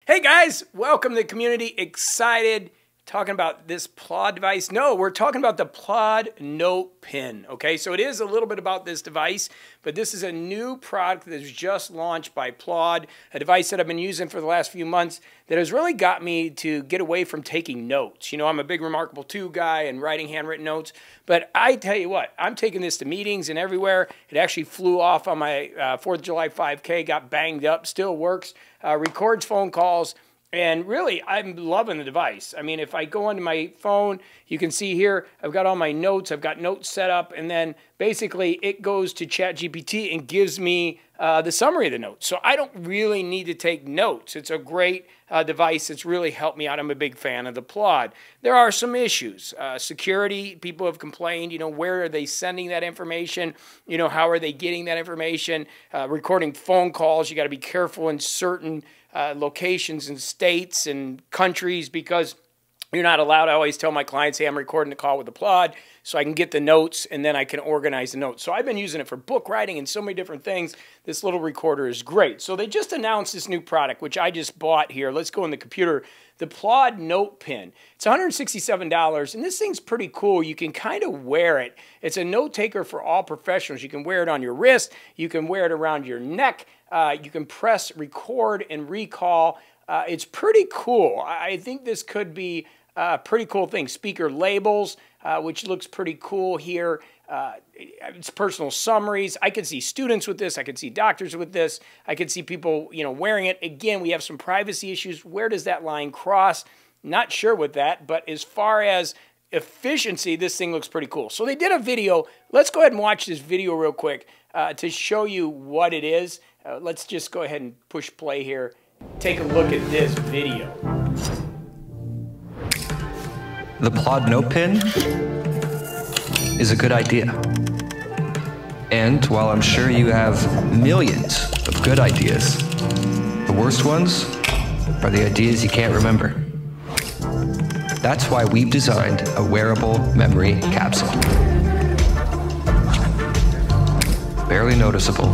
Hey guys, welcome to the community. Excited talking about this Plaud device. No, we're talking about the Plaud NotePin. Okay, so it is a little bit about this device, but this is a new product that was just launched by Plaud, a device that I've been using for the last few months that has really got me to get away from taking notes. You know, I'm a big Remarkable 2 guy and writing handwritten notes, but I tell you what, I'm taking this to meetings and everywhere. It actually flew off on my 4th of July 5K, got banged up, still works, records phone calls. And really, I'm loving the device. I mean, if I go onto my phone, you can see here, I've got all my notes. I've got notes set up, and then basically it goes to ChatGPT and gives me the summary of the notes. So I don't really need to take notes. It's a great device. It's really helped me out. I'm a big fan of the Plaud. There are some issues. Security, people have complained, you know, where are they sending that information? You know, how are they getting that information? Recording phone calls, you got to be careful in certain locations and states and countries because you're not allowed. I always tell my clients, hey, I'm recording the call with the Plaud so I can get the notes and then I can organize the notes. So I've been using it for book writing and so many different things. This little recorder is great. So they just announced this new product, which I just bought here. Let's go in the computer. The Plaud NotePin. It's $167, and this thing's pretty cool. You can kind of wear it. It's a note taker for all professionals. You can wear it on your wrist. You can wear it around your neck. You can press record and recall. It's pretty cool. I think this could be a pretty cool thing. Speaker labels, which looks pretty cool here. It's personal summaries. I could see students with this. I could see doctors with this. I could see people, you know, wearing it. Again, we have some privacy issues. Where does that line cross? Not sure with that, but as far as efficiency, this thing looks pretty cool. So they did a video. Let's go ahead and watch this video real quick to show you what it is. Let's just go ahead and push play here. Take a look at this video. The Plaud NotePin is a good idea. And while I'm sure you have millions of good ideas, the worst ones are the ideas you can't remember. That's why we've designed a wearable memory capsule. Barely noticeable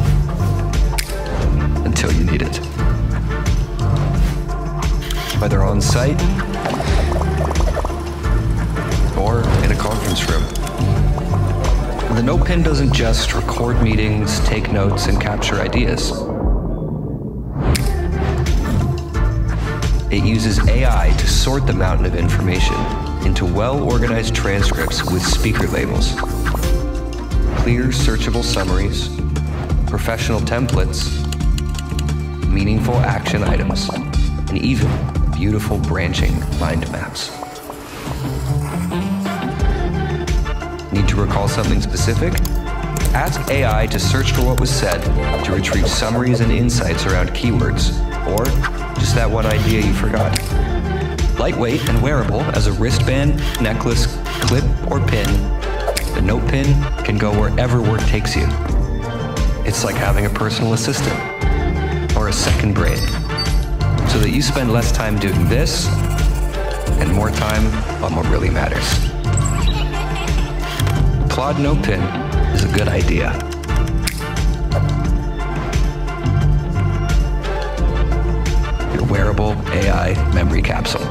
until you need it. Whether on site or in a conference room. The NotePin doesn't just record meetings, take notes, and capture ideas. It uses AI to sort the mountain of information into well-organized transcripts with speaker labels, clear searchable summaries, professional templates, meaningful action items, and even beautiful branching mind maps. Need to recall something specific? Ask AI to search for what was said to retrieve summaries and insights around keywords, or just that one idea you forgot. Lightweight and wearable as a wristband, necklace, clip, or pin, the NotePin can go wherever work takes you. It's like having a personal assistant, or a second brain, so that you spend less time doing this and more time on what really matters. Plaud NotePin is a good idea. Your wearable AI memory capsule.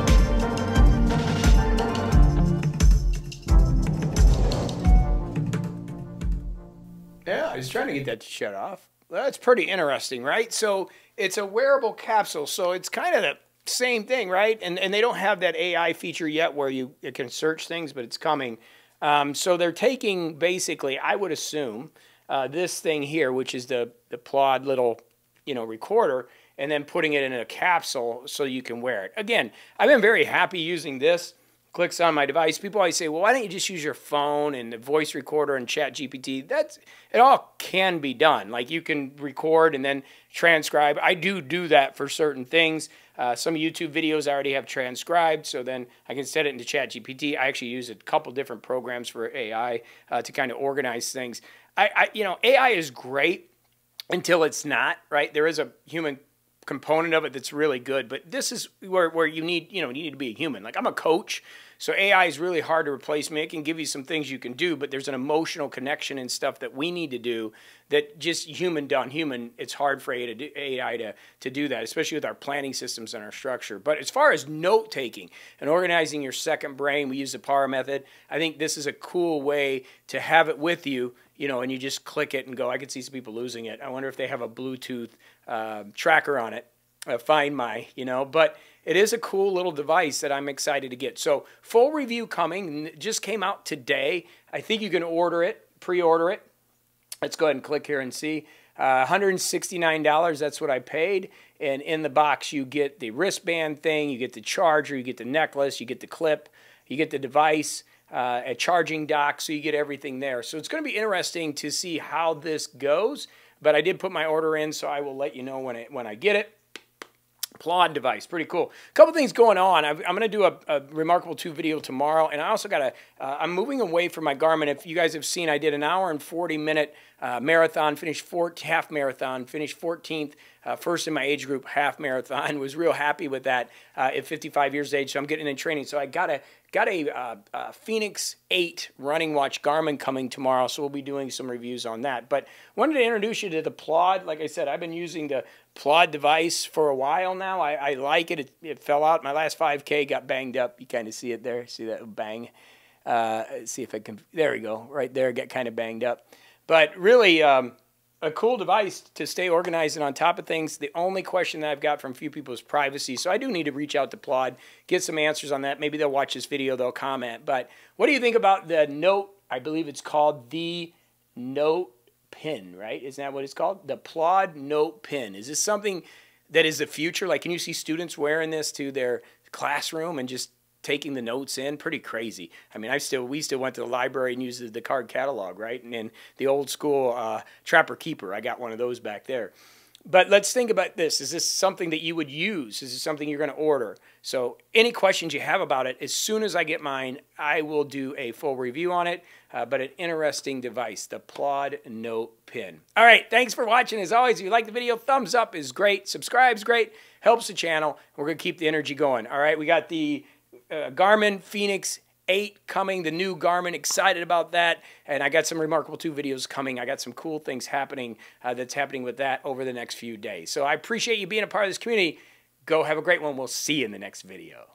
Yeah, I was trying to get that to shut off. That's pretty interesting, right? So it's a wearable capsule, so it's kind of the same thing, right? And they don't have that AI feature yet where you can search things, but it's coming. So they're taking, basically, I would assume, this thing here, which is the Plaud little, you know, recorder, and then putting it in a capsule so you can wear it. Again, I've been very happy using this. Clicks on my device. People always say, well, why don't you just use your phone and the voice recorder and ChatGPT? It all can be done. Like you can record and then transcribe. I do that for certain things. Some YouTube videos I already have transcribed, so then I can set it into ChatGPT. I actually use a couple different programs for AI to kind of organize things. You know, AI is great until it's not, right? There is a human component of it that's really good. But this is where you need, you need to be a human. Like, I'm a coach, so AI is really hard to replace me. It can give you some things you can do, but there's an emotional connection and stuff that we need to do that just human done. Human, it's hard for AI to do that, especially with our planning systems and our structure. But as far as note taking and organizing your second brain, we use the POWER method. I think this is a cool way to have it with you, and you just click it and go. I could see some people losing it. I wonder if they have a Bluetooth tracker on it. Find My, but it is a cool little device that I'm excited to get. So full review coming, just came out today. I think you can order it, pre-order it. Let's go ahead and click here and see. $169, that's what I paid. And in the box, you get the wristband thing, you get the charger, you get the necklace, you get the clip, you get the device, a charging dock, so you get everything there. So it's going to be interesting to see how this goes. But I did put my order in, so I will let you know when I get it. Plaud device, pretty cool. A couple things going on. I'm going to do a Remarkable 2 video tomorrow, and I also got I'm moving away from my Garmin. If you guys have seen, I did an hour and 40-minute marathon, finished half marathon, finished 14th, first in my age group, half marathon. Was real happy with that at 55 years of age, so I'm getting in training. So I got a Phoenix 8 running watch Garmin coming tomorrow, so we'll be doing some reviews on that. But wanted to introduce you to the Plaud. Like I said, I've been using the Plaud device for a while now. I like it. It fell out. My last 5K got banged up. You kind of see it there. See that bang? See if I can. There we go. Right there, got kind of banged up. But really, a cool device to stay organized and on top of things. The only question that I've got from a few people is privacy. So I do need to reach out to Plaud, get some answers on that. Maybe they'll watch this video, they'll comment. But what do you think about the Note? I believe it's called the NotePin, right? Isn't that what it's called? The Plaud NotePin. Is this something that is the future? Like, can you see students wearing this to their classroom and just taking the notes in? Pretty crazy. I mean, we still went to the library and used the card catalog, right? And the old school Trapper Keeper. I got one of those back there. But let's think about this. Is this something that you would use? Is this something you're going to order? So any questions you have about it, as soon as I get mine, I will do a full review on it. But an interesting device, the Plaud NotePin. All right, thanks for watching. As always, if you like the video, thumbs up is great. Subscribe's great. Helps the channel. We're going to keep the energy going. All right, we got the Garmin Phoenix 8 coming, the new Garmin, excited about that. And I got some Remarkable 2 videos coming. I got some cool things happening that's happening with that over the next few days. So I appreciate you being a part of this community. Go have a great one. We'll see you in the next video.